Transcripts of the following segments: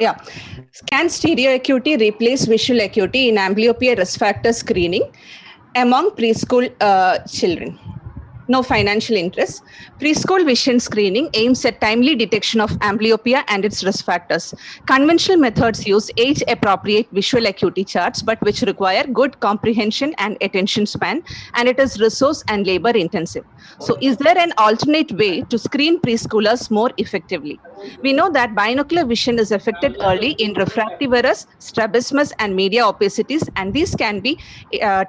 Yeah. Can stereo acuity replace visual acuity in amblyopia risk factor screening among preschool children? No financial interest. Preschool vision screening aims at timely detection of amblyopia and its risk factors. Conventional methods use age appropriate visual acuity charts, but which require good comprehension and attention span, and it is resource and labor intensive. So, is there an alternate way to screen preschoolers more effectively? We know that binocular vision is affected early in refractive errors, strabismus, and media opacities, and these can be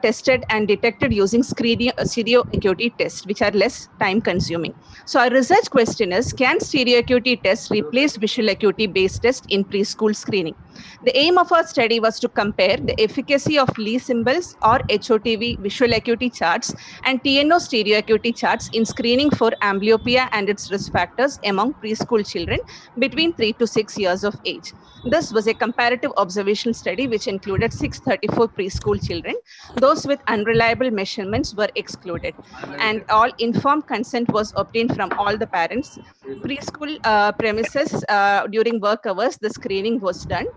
tested and detected using stereo acuity tests, which are less time consuming. So, our research question is, can stereo acuity tests replace visual acuity based tests in preschool screening? The aim of our study was to compare the efficacy of Lee symbols or HOTV visual acuity charts and TNO stereo acuity charts in screening for amblyopia and its risk factors among preschool children between 3 to 6 years of age. This was a comparative observational study which included 634 preschool children. Those with unreliable measurements were excluded, and all informed consent was obtained from all the parents. Preschool premises during work hours, the screening was done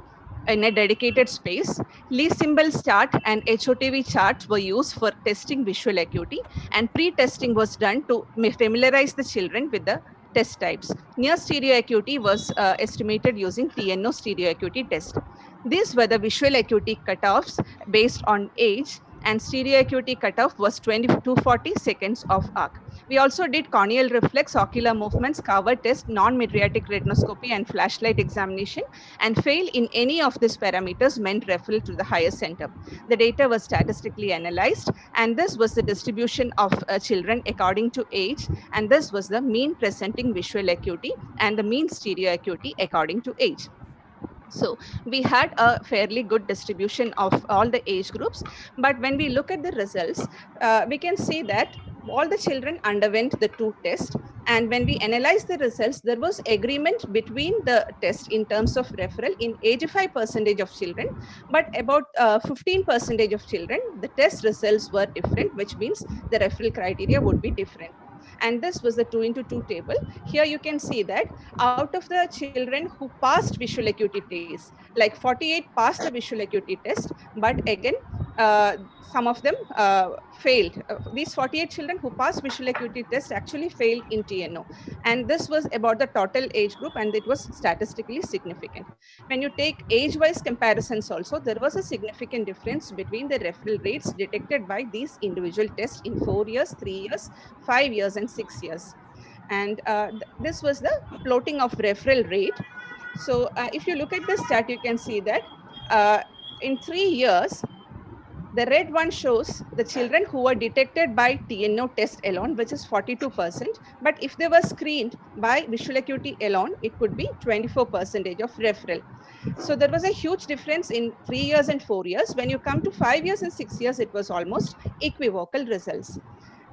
in a dedicated space. Lee symbol chart and HOTV charts were used for testing visual acuity, and pre-testing was done to familiarize the children with the test types. Near stereo acuity was estimated using TNO stereo acuity test. These were the visual acuity cutoffs based on age, and stereo acuity cutoff was 240 seconds of arc. We also did corneal reflex, ocular movements, cover test, non-mydriatic retinoscopy, and flashlight examination, and fail in any of these parameters meant referral to the higher center. The data was statistically analyzed, and this was the distribution of children according to age, and this was the mean presenting visual acuity and the mean stereo acuity according to age. So we had a fairly good distribution of all the age groups. But when we look at the results, we can see that all the children underwent the two tests. And when we analyze the results, there was agreement between the test in terms of referral in 85% of children, but about 15% of children, the test results were different, which means the referral criteria would be different. And this was the 2 into 2 table. Here you can see that out of the children who passed visual acuity tests, like 48 passed the visual acuity test, but again, some of them failed. These 48 children who passed visual acuity test actually failed in TNO. And this was about the total age group, and it was statistically significant. When you take age-wise comparisons also, there was a significant difference between the referral rates detected by these individual tests in 4 years, 3 years, 5 years, and 6 years. And this was the plotting of referral rate. So if you look at the stat, you can see that in 3 years, the red one shows the children who were detected by TNO test alone, which is 42%. But if they were screened by visual acuity alone, it could be 24% of referral. So there was a huge difference in 3 years and 4 years. When you come to 5 years and 6 years, it was almost equivocal results.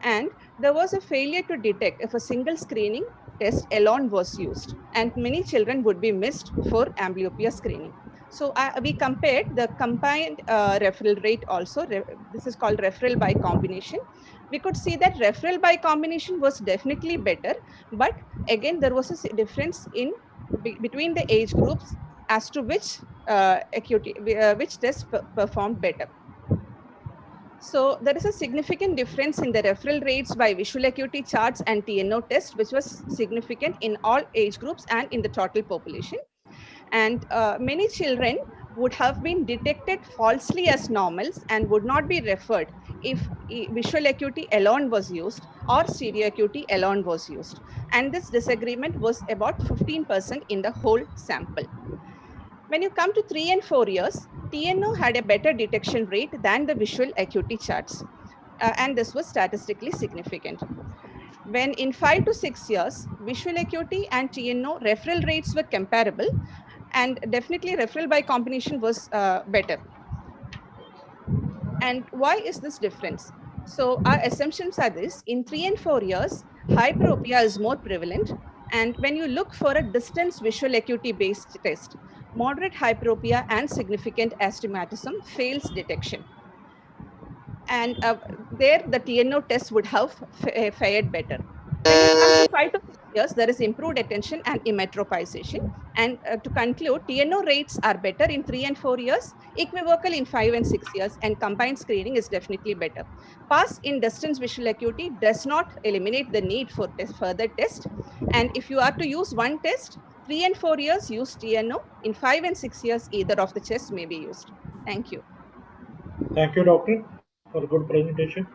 And there was a failure to detect if a single screening test alone was used, and many children would be missed for amblyopia screening. So we compared the combined referral rate also. This is called referral by combination. We could see that referral by combination was definitely better, but again, there was a difference in between the age groups as to which acuity, which test performed better. So there is a significant difference in the referral rates by visual acuity charts and TNO test, which was significant in all age groups and in the total population. And many children would have been detected falsely as normals and would not be referred if visual acuity alone was used or stereo acuity alone was used. And this disagreement was about 15% in the whole sample. When you come to 3 and 4 years, TNO had a better detection rate than the visual acuity charts, and this was statistically significant. When in 5 to 6 years, visual acuity and TNO referral rates were comparable, and definitely referral by combination was better. And why is this difference? So our assumptions are this: in 3 and 4 years, hyperopia is more prevalent. And when you look for a distance visual acuity based test, moderate hyperopia and significant astigmatism fails detection. And there the TNO test would have fared better. When you come to 5 to 6 years, there is improved attention and emmetropization. And to conclude, TNO rates are better in 3 and 4 years, equivocal in 5 and 6 years, and combined screening is definitely better. Pass in distance visual acuity does not eliminate the need for further test. And if you are to use one test, 3 and 4 years, use TNO. In 5 and 6 years, either of the tests may be used. Thank you. Thank you, doctor, for a good presentation.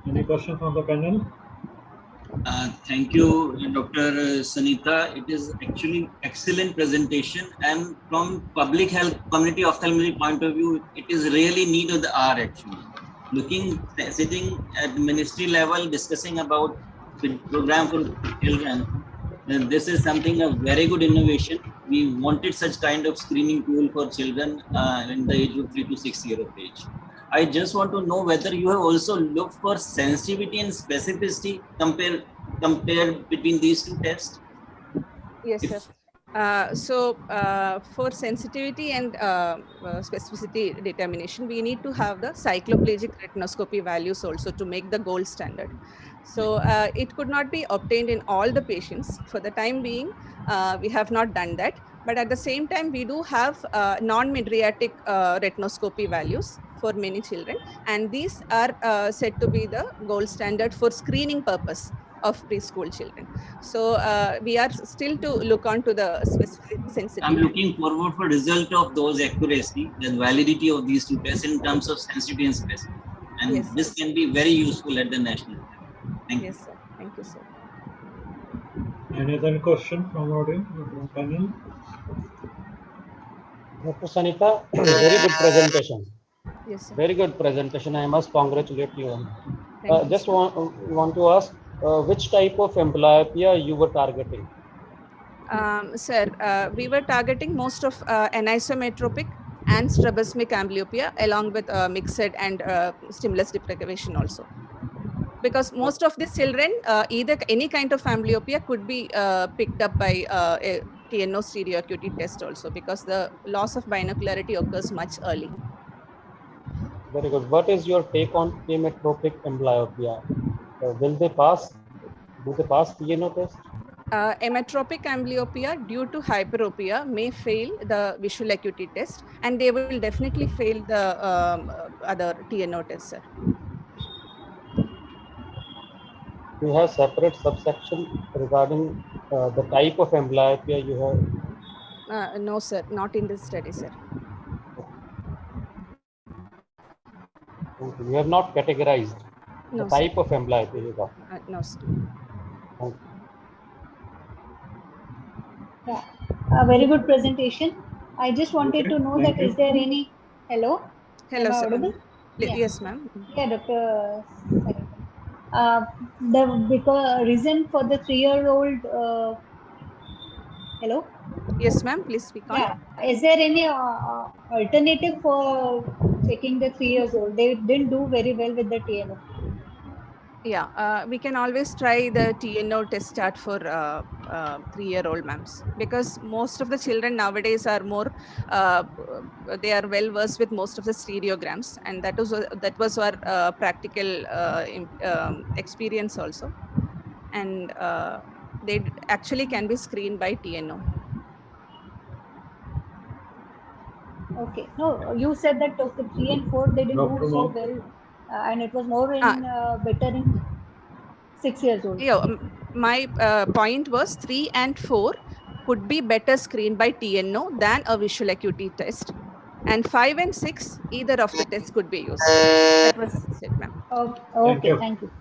Any questions from the panel? Thank you, Dr. Sanita. It is actually excellent presentation, and from public health, community ophthalmology point of view, it is really need of the hour actually. Sitting at ministry level discussing about the program for children, then this is something a very good innovation. We wanted such kind of screening tool for children in the age of 3 to 6 years of age. I just want to know whether you have also looked for sensitivity and specificity compared between these two tests. Yes, sir. For sensitivity and specificity determination, we need to have the cycloplegic retinoscopy values also to make the gold standard. So it could not be obtained in all the patients. For the time being, we have not done that. But at the same time, we do have non-mydriatic retinoscopy values for many children. And these are said to be the gold standard for screening purpose of preschool children. So we are still to look on to the specific sensitivity. I'm looking forward for result of those accuracy, the validity of these two tests in terms of sensitivity and specificity. And yes, this can be very useful at the national level. Thank you. Yes, sir. Thank you, sir. Any other question from audience or panel? Dr. Sanita, very good presentation. Yes, sir. Very good presentation. I must congratulate you on Thank you, just sir. want to ask which type of amblyopia you were targeting? Sir, we were targeting most of anisometropic and strabismic amblyopia along with mixed and stimulus deprivation also. Because most of these children, either any kind of amblyopia could be picked up by a TNO stereo acuity test also, because the loss of binocularity occurs much early. Very good. What is your take on ametropic amblyopia? Will they pass? Do they pass TNO test? Emmetropic amblyopia due to hyperopia may fail the visual acuity test, and they will definitely fail the other TNO test, sir. You have separate subsection regarding the type of amblyopia you have? No, sir, not in this study, sir. You have not categorized No, the type of amblyopia you got. No, sir. Thank you. Yeah, a very good presentation. I just wanted to know that is there any hello? Hello, Am I sir. audible? Yeah. Yes, ma'am. Yeah, Dr. The reason for the 3-year-old hello? Yes, ma'am. Please speak on. Yeah, is there any alternative for checking the 3 years old? They didn't do very well with the TNO. Yeah, we can always try the TNO test chart for 3-year-old ma'ams, because most of the children nowadays are more, they are well versed with most of the stereograms, and that was our practical experience also, and they actually can be screened by TNO. Okay, no, you said that okay, 3 and 4 they didn't do so well, and it was more in better in 6 years old. Yeah, my point was 3 and 4 could be better screened by TNO than a visual acuity test, and 5 and 6 either of the tests could be used. That was it, ma'am. Okay, thank you.